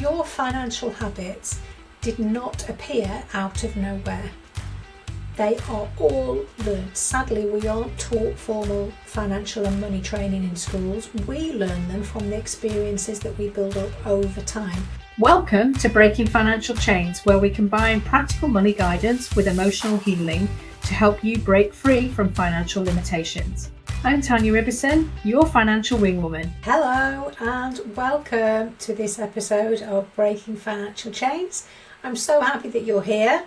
your financial habits did not appear out of nowhere. They are all learned. Sadly, we aren't taught formal financial and money training in schools. We learn them from the experiences that we build up over time. Welcome to Breaking Financial Chains, where we combine practical money guidance with emotional healing to help you break free from financial limitations. I'm Tanya Riberson, your financial wingwoman. Hello and welcome to this episode of Breaking Financial Chains. I'm so happy that you're here.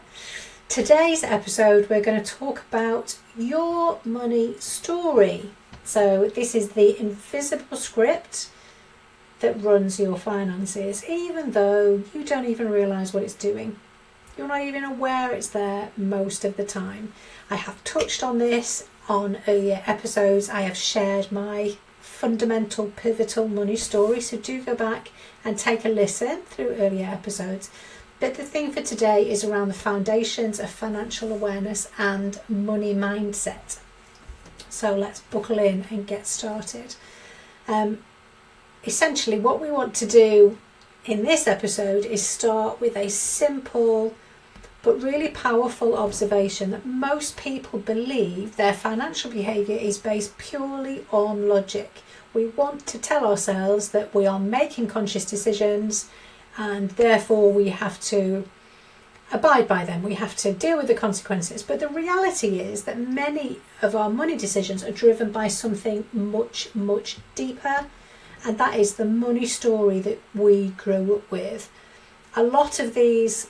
Today's episode, we're going to talk about your money story. So this is the invisible script that runs your finances, even though you don't even realise what it's doing. You're not even aware it's there most of the time. I have touched on this on earlier episodes. I have shared my fundamental, pivotal money story, so do go back and take a listen through earlier episodes. But the thing for today is around the foundations of financial awareness and money mindset. So let's buckle in and get started. Essentially, what we want to do in this episode is start with a simple but really powerful observation that most people believe their financial behaviour is based purely on logic. We want to tell ourselves that we are making conscious decisions and therefore we have to abide by them. We have to deal with the consequences. But the reality is that many of our money decisions are driven by something much, much deeper, and that is the money story that we grew up with. A lot of these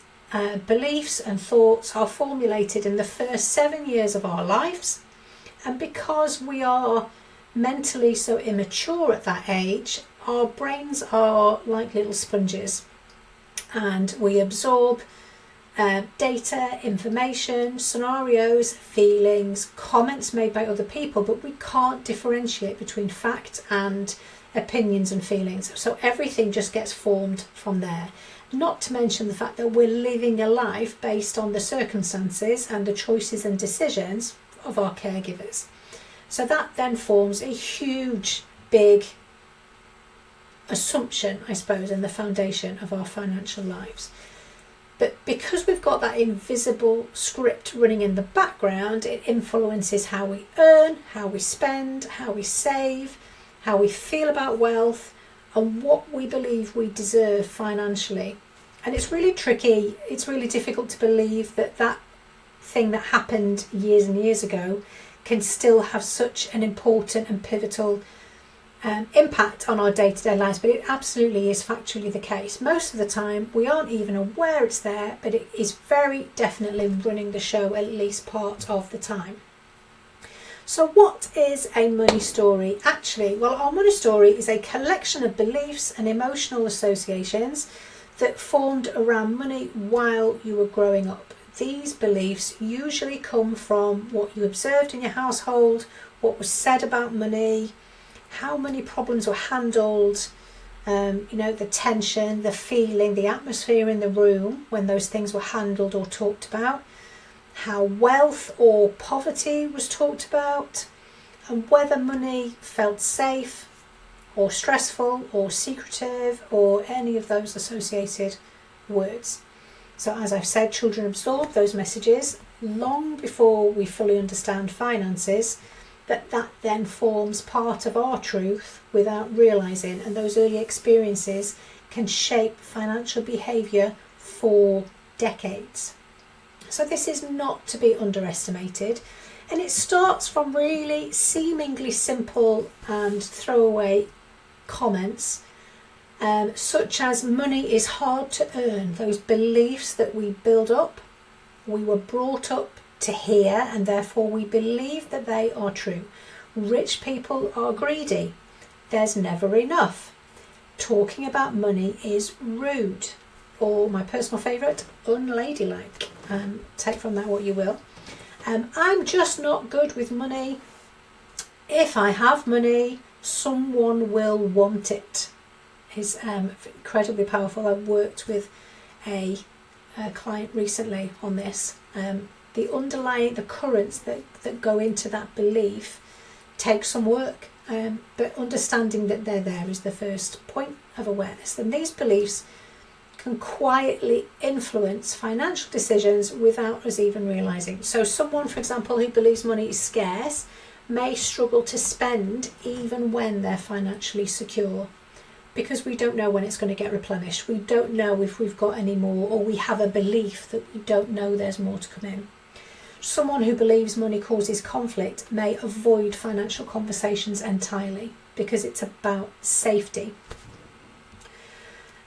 beliefs and thoughts are formulated in the first 7 years of our lives, and because we are mentally so immature at that age, our brains are like little sponges and we absorb data, information, scenarios, feelings, comments made by other people, but we can't differentiate between fact and opinions and feelings. So everything just gets formed from there. Not to mention the fact that we're living a life based on the circumstances and the choices and decisions of our caregivers. So that then forms a huge, big assumption, I suppose, in the foundation of our financial lives. But because we've got that invisible script running in the background, it influences how we earn, how we spend, how we save, how we feel about wealth, and what we believe we deserve financially. And it's really tricky, it's really difficult to believe that that thing that happened years and years ago can still have such an important and pivotal impact on our day-to-day lives, but it absolutely is factually the case. Most of the time we aren't even aware it's there, but it is very definitely running the show at least part of the time. So what is a money story? Actually, well, our money story is a collection of beliefs and emotional associations that formed around money while you were growing up. These beliefs usually come from what you observed in your household, what was said about money, how money problems were handled, the tension, the feeling, the atmosphere in the room when those things were handled or talked about, how wealth or poverty was talked about, and whether money felt safe or stressful or secretive or any of those associated words. So as I've said, children absorb those messages long before we fully understand finances, that then forms part of our truth without realising, and those early experiences can shape financial behaviour for decades. So this is not to be underestimated, and it starts from really seemingly simple and throwaway comments, such as money is hard to earn. Those beliefs that we build up, we were brought up to hear, and therefore we believe that they are true. Rich people are greedy. There's never enough. Talking about money is rude, or my personal favourite, unladylike. Take from that what you will. I'm just not good with money. If I have money, someone will want it. Is incredibly powerful. I worked with a client recently on this. The currents that go into that belief take some work, but understanding that they're there is the first point of awareness. And these beliefs can quietly influence financial decisions without us even realising. So someone, for example, who believes money is scarce may struggle to spend even when they're financially secure, because we don't know when it's going to get replenished. We don't know if we've got any more, or we have a belief that we don't know there's more to come in. Someone who believes money causes conflict may avoid financial conversations entirely because it's about safety.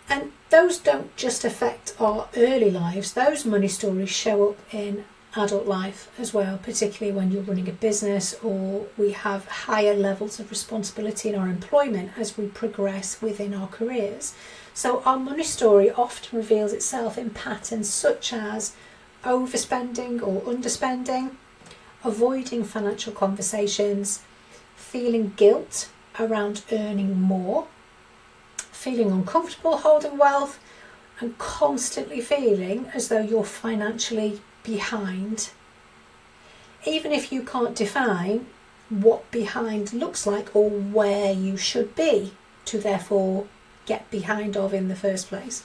And those don't just affect our early lives, those money stories show up in adult life as well, particularly when you're running a business or we have higher levels of responsibility in our employment as we progress within our careers. So our money story often reveals itself in patterns such as overspending or underspending, avoiding financial conversations, feeling guilt around earning more, feeling uncomfortable holding wealth, and constantly feeling as though you're financially behind. Even if you can't define what behind looks like or where you should be to therefore get behind of in the first place.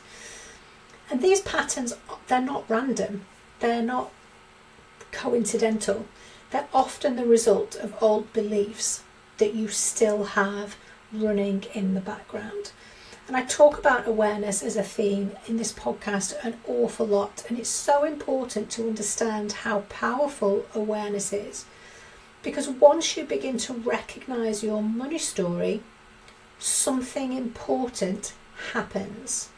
And these patterns, they're not random, they're not coincidental, they're often the result of old beliefs that you still have running in the background. And I talk about awareness as a theme in this podcast an awful lot, and it's so important to understand how powerful awareness is, because once you begin to recognise your money story, something important happens.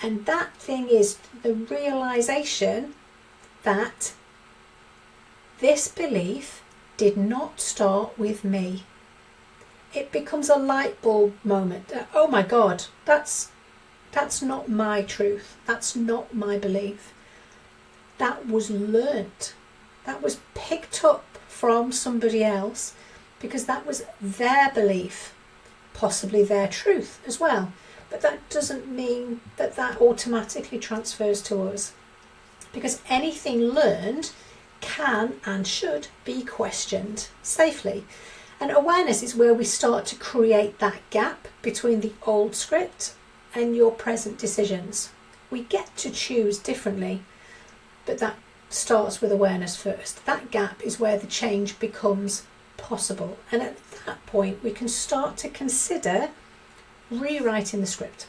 And that thing is the realisation that this belief did not start with me. It becomes a light bulb moment. Oh my God, that's not my truth. That's not my belief. That was learnt. That was picked up from somebody else because that was their belief, possibly their truth as well. But that doesn't mean that that automatically transfers to us, because anything learned can and should be questioned safely. And awareness is where we start to create that gap between the old script and your present decisions. We get to choose differently, but that starts with awareness first. That gap is where the change becomes possible. And at that point, we can start to consider rewriting the script.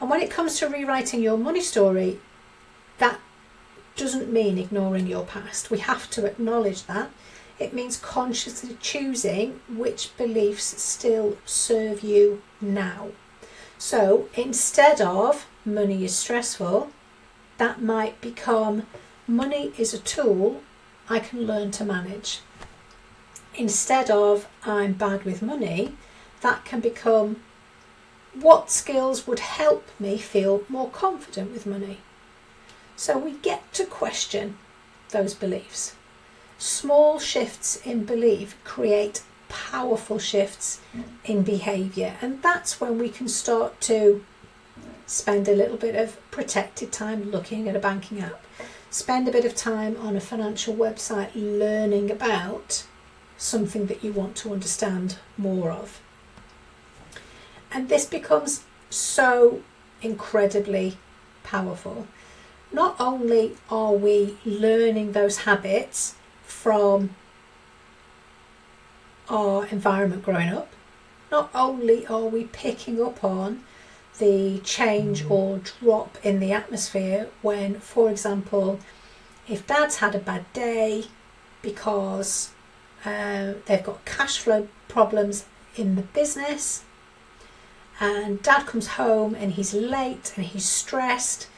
And when it comes to rewriting your money story, that doesn't mean ignoring your past. We have to acknowledge that. It means consciously choosing which beliefs still serve you now. So instead of money is stressful, that might become money is a tool I can learn to manage. Instead of I'm bad with money, that can become what skills would help me feel more confident with money. So we get to question those beliefs. Small shifts in belief create powerful shifts in behaviour, and that's when we can start to spend a little bit of protected time looking at a banking app, spend a bit of time on a financial website learning about something that you want to understand more of. And this becomes so incredibly powerful. Not only are we learning those habits from our environment growing up, not only are we picking up on the change or drop in the atmosphere when, for example, if dad's had a bad day because they've got cash flow problems in the business, and dad comes home and he's late and he's stressed,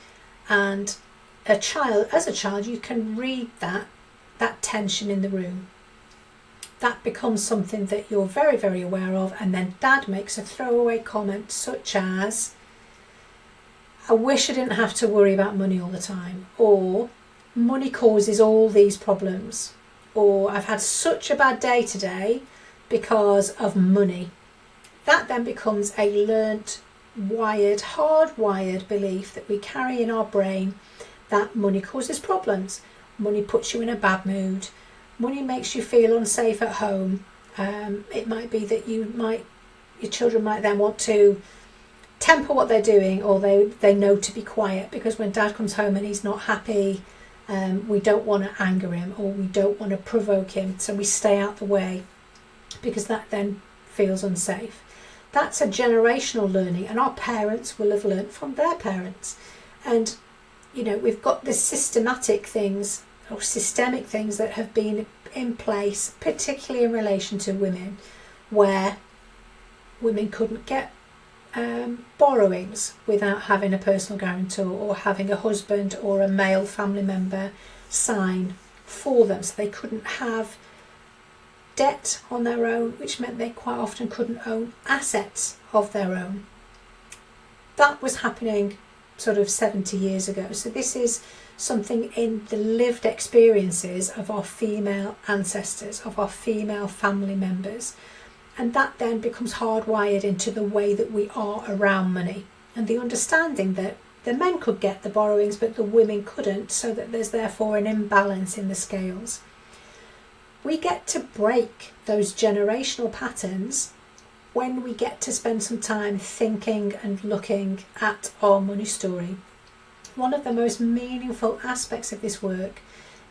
and as a child you can read that tension in the room. That becomes something that you're very, very aware of, and then dad makes a throwaway comment such as, I wish I didn't have to worry about money all the time, or money causes all these problems, or I've had such a bad day today because of money. That then becomes a learnt, hardwired belief that we carry in our brain that money causes problems. Money puts you in a bad mood. Money makes you feel unsafe at home. It might be that your children might then want to temper what they're doing, or they know to be quiet, because when dad comes home and he's not happy, we don't want to anger him, or we don't want to provoke him, so we stay out the way, because that then feels unsafe. That's a generational learning, and our parents will have learnt from their parents. And we've got this systemic things that have been in place, particularly in relation to women, where women couldn't get borrowings without having a personal guarantor, or having a husband or a male family member sign for them. So they couldn't have debt on their own, which meant they quite often couldn't own assets of their own. That was happening sort of 70 years ago. So this is something in the lived experiences of our female ancestors, of our female family members. And that then becomes hardwired into the way that we are around money, and the understanding that the men could get the borrowings but the women couldn't, so that there's therefore an imbalance in the scales. We get to break those generational patterns when we get to spend some time thinking and looking at our money story. One of the most meaningful aspects of this work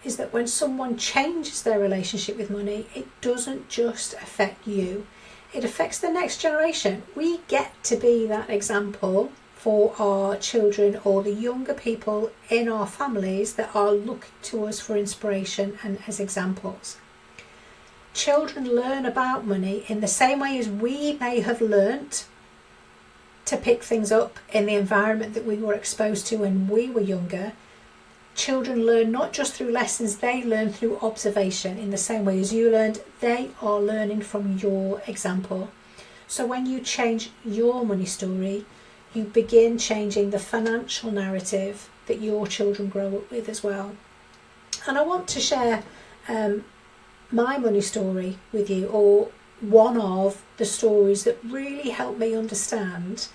is that when someone changes their relationship with money, it doesn't just affect you, it affects the next generation. We get to be that example for our children, or the younger people in our families that are looking to us for inspiration and as examples. Children learn about money in the same way as we may have learnt to pick things up in the environment that we were exposed to when we were younger. Children learn not just through lessons, they learn through observation. In the same way as you learned, they are learning from your example. So when you change your money story, you begin changing the financial narrative that your children grow up with as well. And I want to share my money story with you, or one of the stories that really helped me understand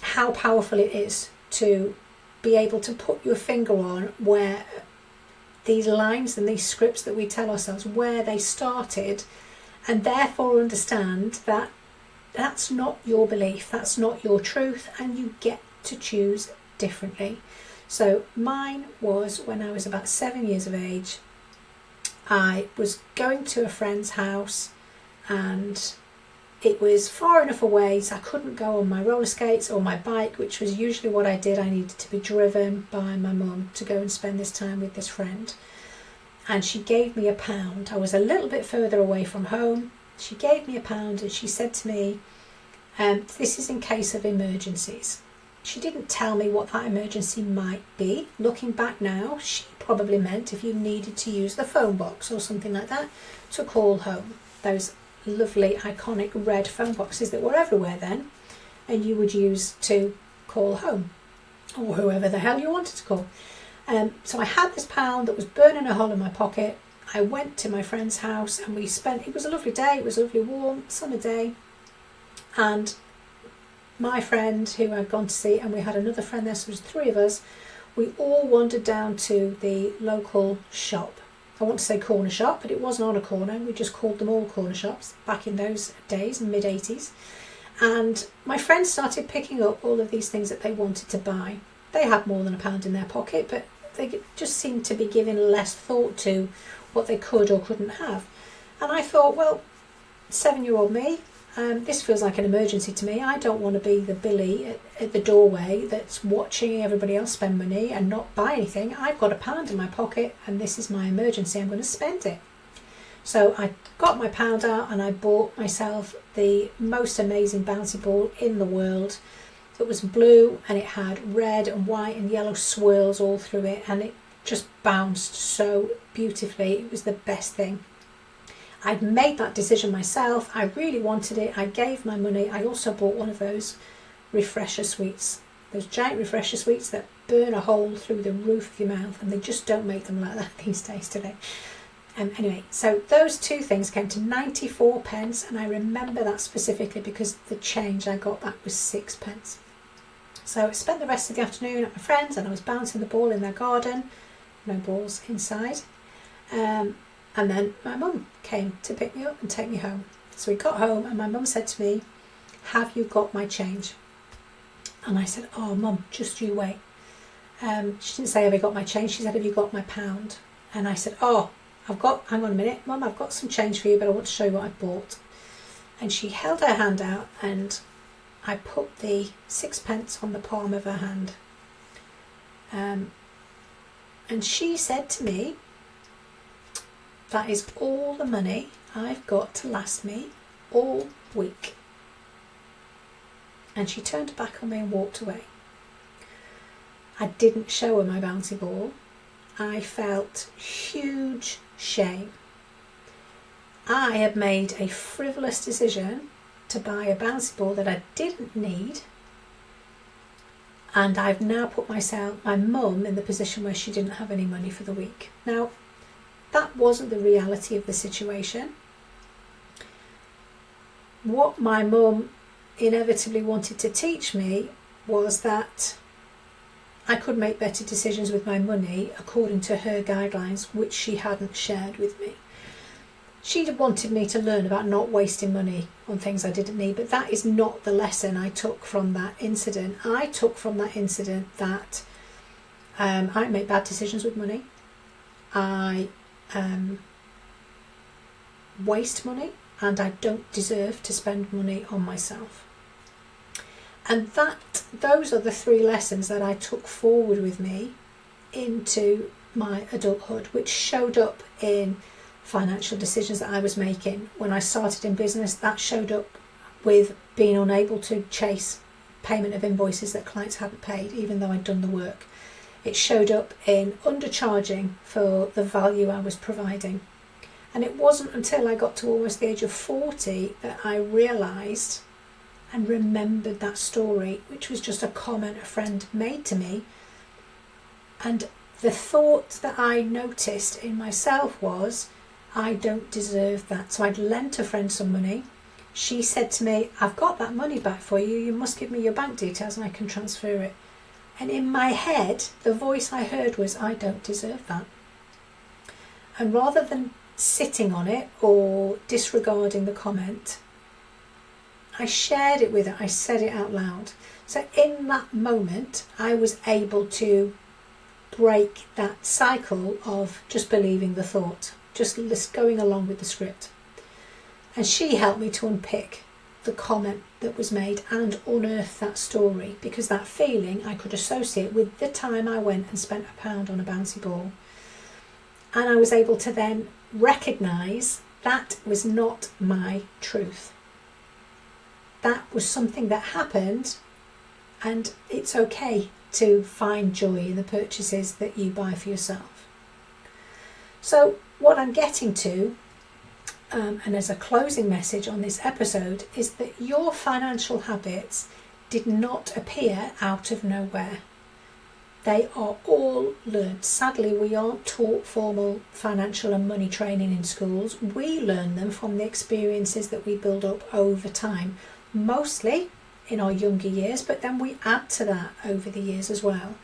how powerful it is to be able to put your finger on where these lines and these scripts that we tell ourselves, where they started, and therefore understand that that's not your belief, that's not your truth, and you get to choose differently. So mine was when I was about 7 years of age. I was going to a friend's house, and it was far enough away so I couldn't go on my roller skates or my bike, which was usually what I did. I needed to be driven by my mum to go and spend this time with this friend. And she gave me £1. I was a little bit further away from home. She gave me £1 and she said to me, this is in case of emergencies. She didn't tell me what that emergency might be. Looking back now, she probably meant if you needed to use the phone box or something like that to call home. Those lovely iconic red phone boxes that were everywhere then, and you would use to call home, or whoever the hell you wanted to call. So I had this £1 that was burning a hole in my pocket. I went to my friend's house and it was a lovely day, it was a lovely warm summer day, and my friend who I'd gone to see, and we had another friend there, so there was 3 of us, we all wandered down to the local shop. I want to say corner shop, but it wasn't on a corner. We just called them all corner shops back in those days, mid-80s. And my friends started picking up all of these things that they wanted to buy. They had more than £1 in their pocket, but they just seemed to be giving less thought to what they could or couldn't have. And I thought, well, 7-year-old me, this feels like an emergency to me. I don't want to be the Billy at the doorway that's watching everybody else spend money and not buy anything. I've got £1 in my pocket and this is my emergency. I'm going to spend it. So I got my £1 out and I bought myself the most amazing bouncy ball in the world. It was blue and it had red and white and yellow swirls all through it, and it just bounced so beautifully. It was the best thing. I'd made that decision myself. I really wanted it. I gave my money. I also bought one of those refresher sweets, those giant refresher sweets that burn a hole through the roof of your mouth, and they just don't make them like that these days today. Anyway, so those 2 things came to 94 pence, and I remember that specifically because the change I got back was 6 pence. So I spent the rest of the afternoon at my friends, and I was bouncing the ball in their garden. No balls inside. And then my mum came to pick me up and take me home. So we got home and my mum said to me, have you got my change? And I said, oh, Mum, just you wait. She didn't say, have you got my change? She said, have you got my £1? And I said, oh, hang on a minute, Mum, I've got some change for you, but I want to show you what I bought. And she held her hand out, and I put the 6p on the palm of her hand. And she said to me, that is all the money I've got to last me all week. And she turned her back on me and walked away. I didn't show her my bouncy ball. I felt huge shame. I had made a frivolous decision to buy a bouncy ball that I didn't need, and I've now put my mum, in the position where she didn't have any money for the week. Now, that wasn't the reality of the situation. What my mum inevitably wanted to teach me was that I could make better decisions with my money according to her guidelines, which she hadn't shared with me. She wanted me to learn about not wasting money on things I didn't need, but that is not the lesson I took from that incident. I took from that incident that I make bad decisions with money. I waste money, and I don't deserve to spend money on myself. And those are the 3 lessons that I took forward with me into my adulthood, which showed up in financial decisions that I was making. When I started in business, that showed up with being unable to chase payment of invoices that clients hadn't paid, even though I'd done the work. It showed up in undercharging for the value I was providing. And it wasn't until I got to almost the age of 40 that I realised and remembered that story, which was just a comment a friend made to me. And the thought that I noticed in myself was, I don't deserve that. So I'd lent a friend some money. She said to me, I've got that money back for you. You must give me your bank details and I can transfer it. And in my head, the voice I heard was, I don't deserve that. And rather than sitting on it or disregarding the comment, I shared it with her. I said it out loud. So in that moment, I was able to break that cycle of just believing the thought, just going along with the script. And she helped me to unpick the comment that was made and unearth that story, because that feeling I could associate with the time I went and spent £1 on a bouncy ball. And I was able to then recognise that was not my truth. That was something that happened, and it's okay to find joy in the purchases that you buy for yourself. So what I'm getting to, and as a closing message on this episode, is that your financial habits did not appear out of nowhere. They are all learned. Sadly, we aren't taught formal financial and money training in schools. We learn them from the experiences that we build up over time, mostly in our younger years, but then we add to that over the years as well.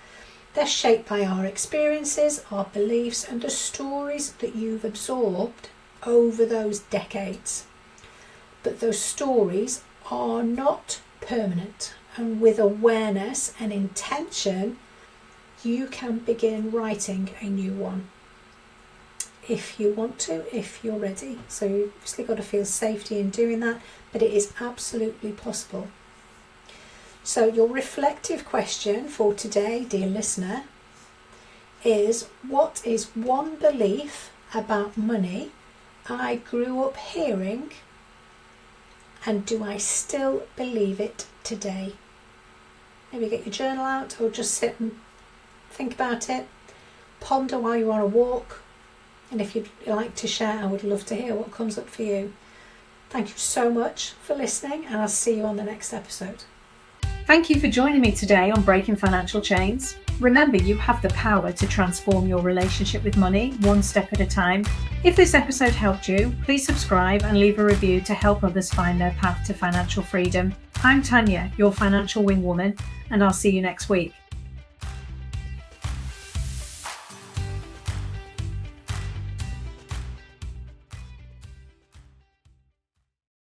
They're shaped by our experiences, our beliefs, and the stories that you've absorbed over those decades. But those stories are not permanent, and with awareness and intention, you can begin writing a new one. If you want to, if you're ready. So you've obviously got to feel safety in doing that, but it is absolutely possible. So your reflective question for today, dear listener, is: what is one belief about money I grew up hearing, and do I still believe it today? Maybe get your journal out, or just sit and think about it, ponder while you're on a walk, and if you'd like to share, I would love to hear what comes up for you. Thank you so much for listening, and I'll see you on the next episode. Thank you for joining me today on Breaking Financial Chains. Remember, you have the power to transform your relationship with money one step at a time. If this episode helped you, please subscribe and leave a review to help others find their path to financial freedom. I'm Tanya, your financial wing woman, and I'll see you next week.